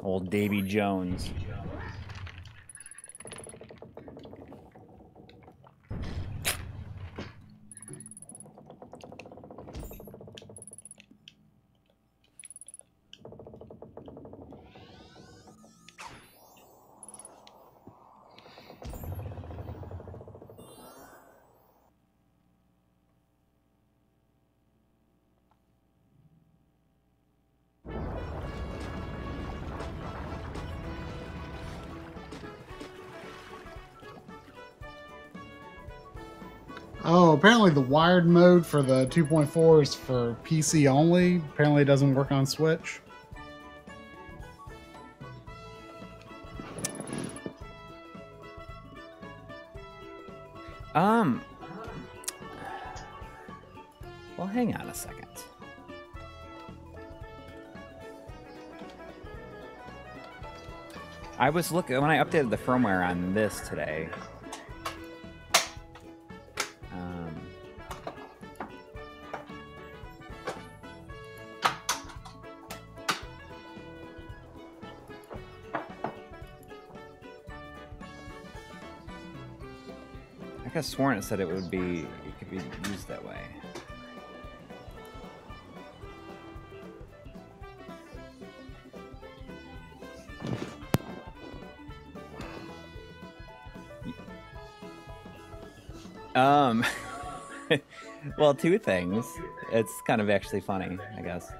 Old Davy Jones. Oh, apparently the wired mode for the 2.4 is for PC only. Apparently it doesn't work on Switch. Well, hang on a second. I was looking when I updated the firmware on this today. I could have sworn it said it could be used that way. Well, two things. It's kind of actually funny, I guess.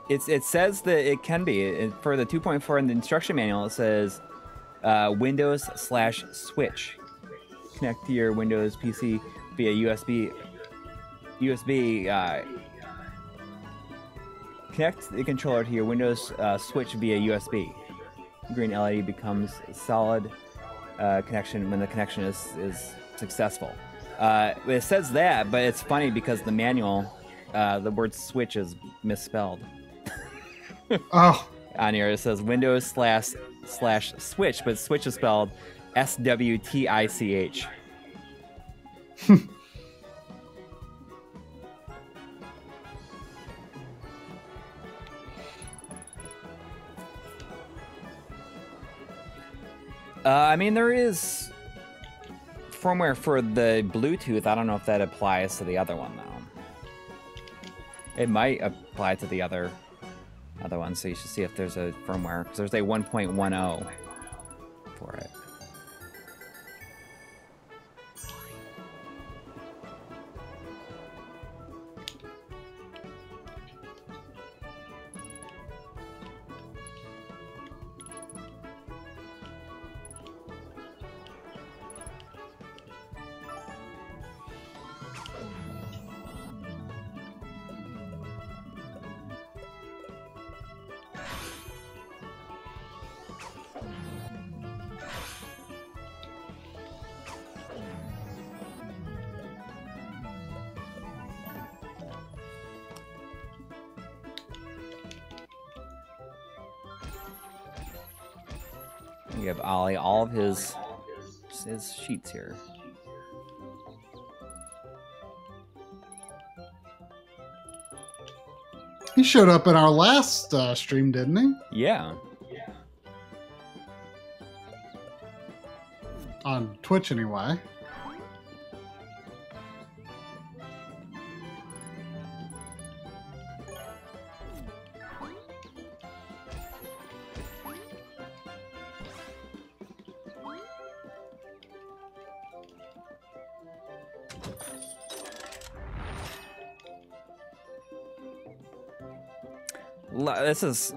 It says that it can be for the 2.4 in the instruction manual. It says Windows/switch. Connect to your Windows PC via USB. Connect the controller to your Windows switch via USB. Green LED becomes solid connection when the connection is successful. It says that, but it's funny because the manual, the word switch is misspelled. Oh. On here it says Windows/switch, but switch is spelled SWTICH. I mean, there is firmware for the Bluetooth. I don't know if that applies to the other one, though. It might apply to the other one, so you should see if there's a firmware. Because there's a 1.10 for it. You have Ollie, all of his sheets here. He showed up in our last stream, didn't he? Yeah. On Twitch, anyway. This is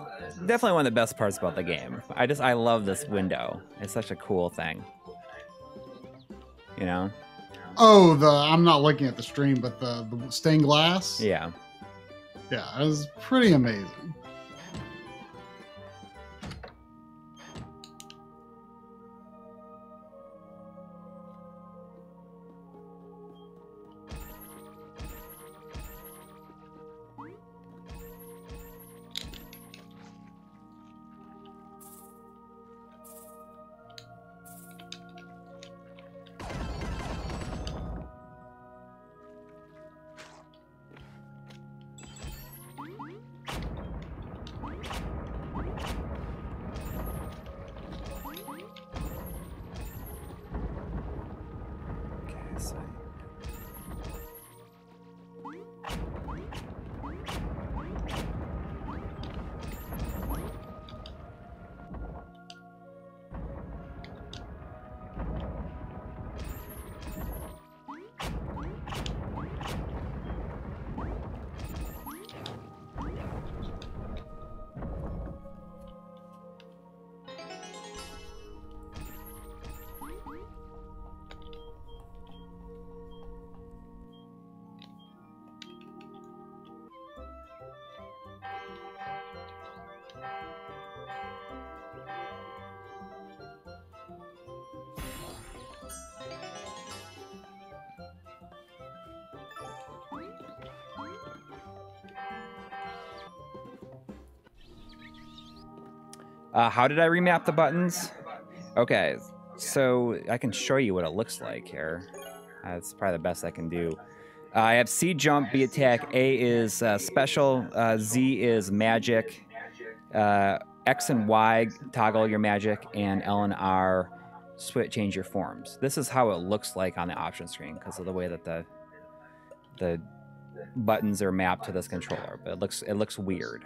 definitely one of the best parts about the game. I love this window. It's such a cool thing. You know? Oh, I'm not looking at the stream, but the stained glass? Yeah. Yeah, it was pretty amazing. How did I remap the buttons? Okay, so I can show you what it looks like here. That's probably the best I can do. I have C jump, B attack, A is special, Z is magic, X and Y toggle your magic, and L and R change your forms. This is how it looks like on the option screen because of the way that the buttons are mapped to this controller. But it looks weird.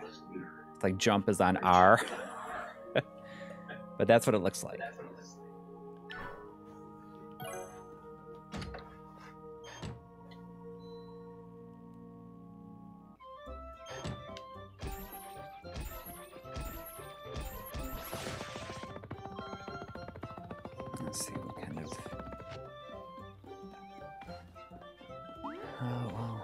It's like jump is on R, but that's what it looks like. Let's see what kind of. Oh wow.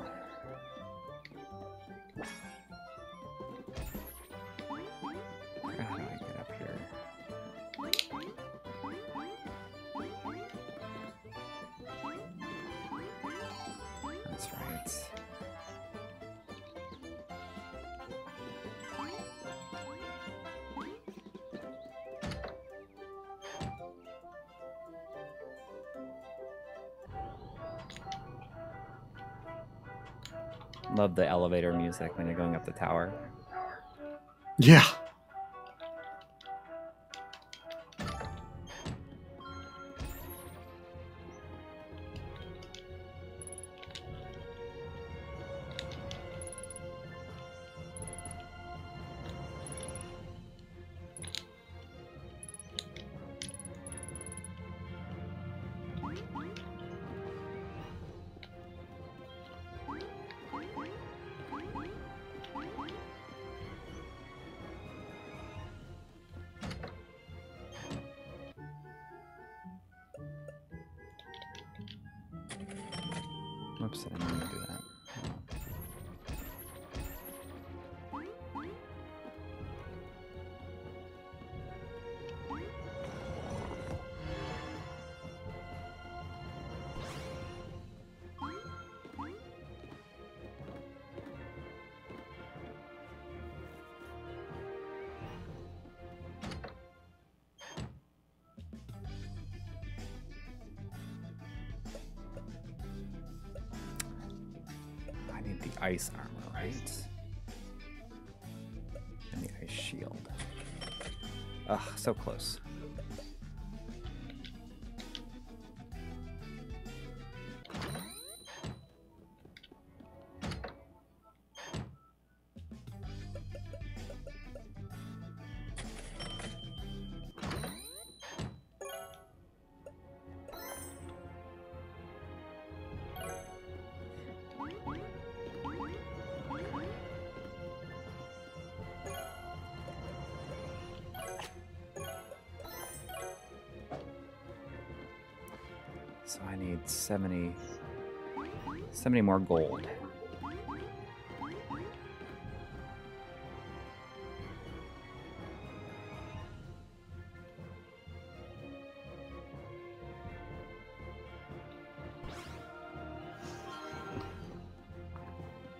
How do I get up here? That's right. Love the elevator music when you're going up the tower. Yeah. Whoops, I didn't mean to do that. Ice armor, right? And the ice shield. Ugh, so close. So I need 70 more gold.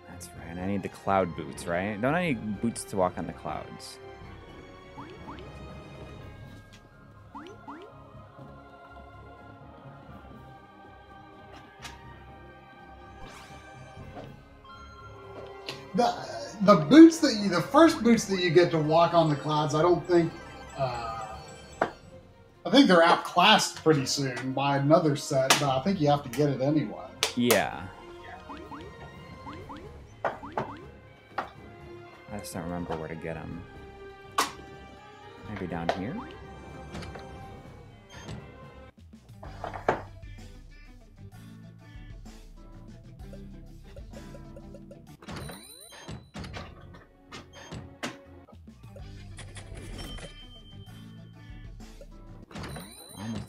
That's right, and I need the cloud boots, right? Don't I need boots to walk on the clouds? The boots the first boots that you get to walk on the clouds, I don't think, I think they're outclassed pretty soon by another set, but I think you have to get it anyway. Yeah. I just don't remember where to get them. Maybe down here?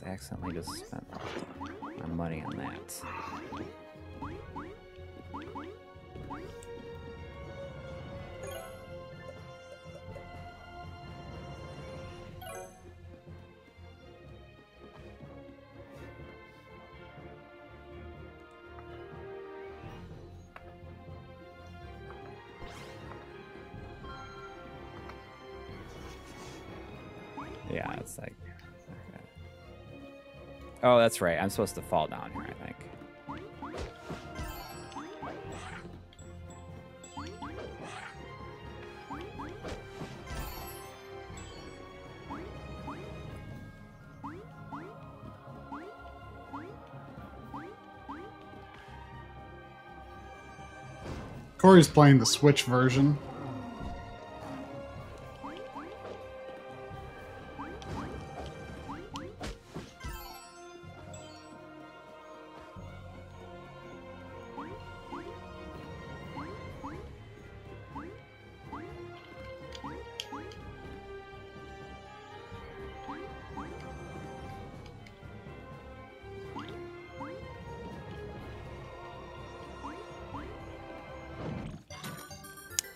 Accidentally just spent my money on that. Yeah, it's like... Okay. Oh, that's right. I'm supposed to fall down here, I think. Corey's playing the Switch version.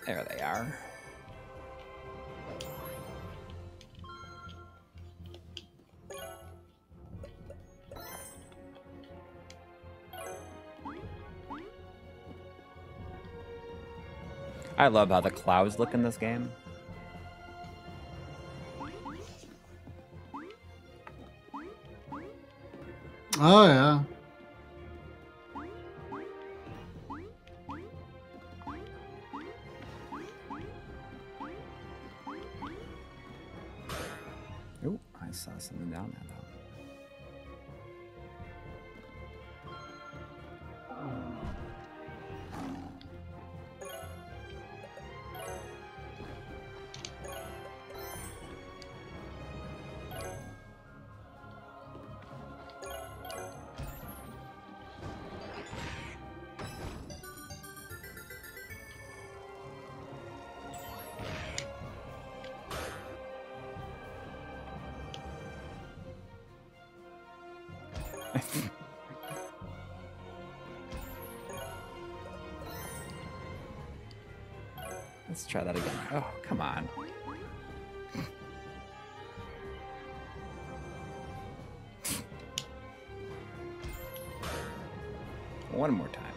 There they are. I love how the clouds look in this game. Oh, yeah. Oh, I saw something down there, though. Let's try that again. Oh, come on. One more time.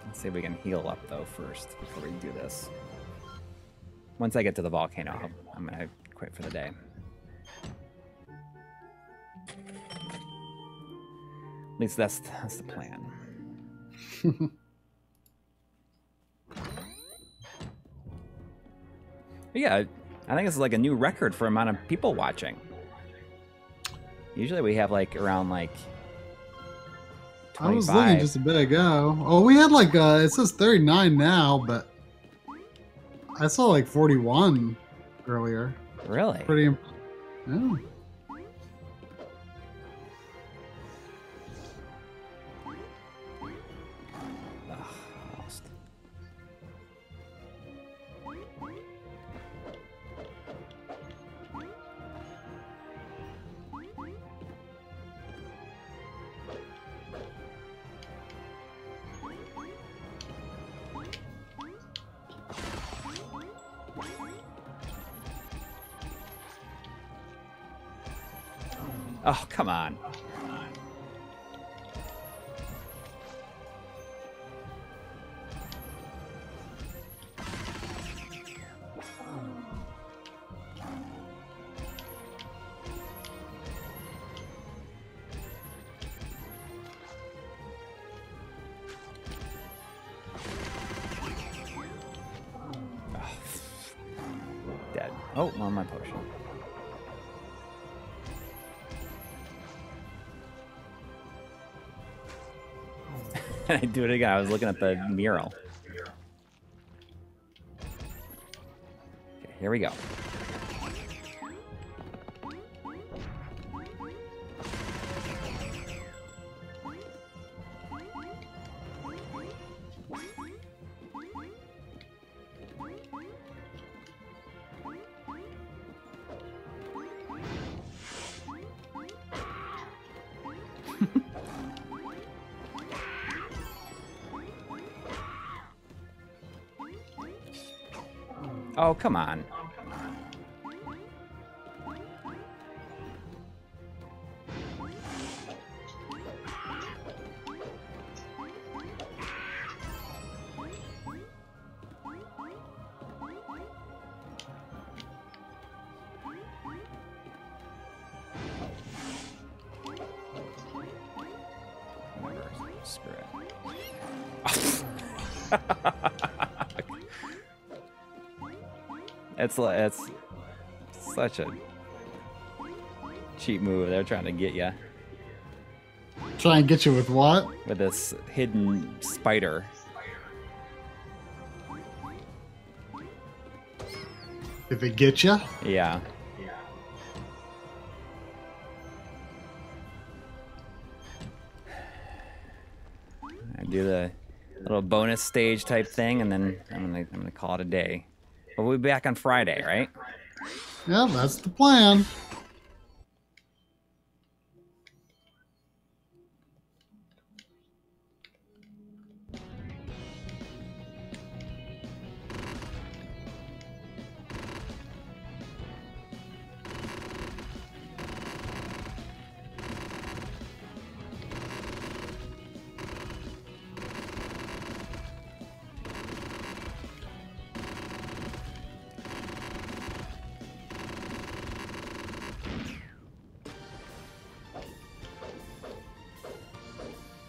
Let's see if we can heal up, though, first before we do this. Once I get to the volcano, I'm going to quit for the day. At least that's the plan. Yeah, I think this is like a new record for amount of people watching. Usually we have like around like 25. I was looking just a bit ago. Oh, we had like it says 39 now, but I saw like 41 earlier. Really? Pretty. Yeah. Oh, come on. Dead. Oh, on my potion. I do it again. I was looking at the mural. Okay, here we go. Oh, come on. It's such a cheap move. They're trying to get you Try and get you with what? with this hidden spider. Did they get you? Yeah. I do the little bonus stage type thing, and then I'm gonna call it a day. But we'll be back on Friday, right? Yeah, that's the plan.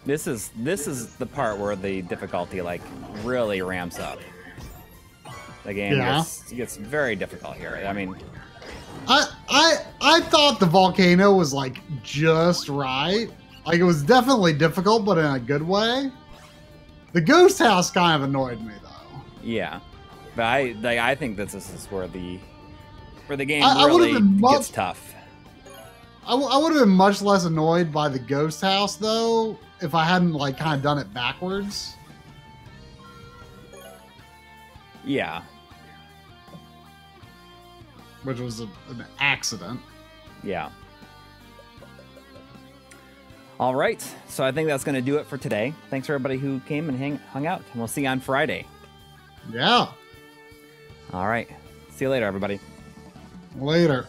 This is the part where the difficulty like really ramps up. The game gets very difficult here. I mean, I thought the volcano was like just right. Like it was definitely difficult, but in a good way. The ghost house kind of annoyed me though. Yeah, but I think that this is where the game really gets tough. I would have been much less annoyed by the ghost house though if I hadn't like kind of done it backwards. Yeah. Which was an accident. Yeah. All right. So I think that's going to do it for today. Thanks for everybody who came and hung out. And we'll see you on Friday. Yeah. All right. See you later, everybody. Later.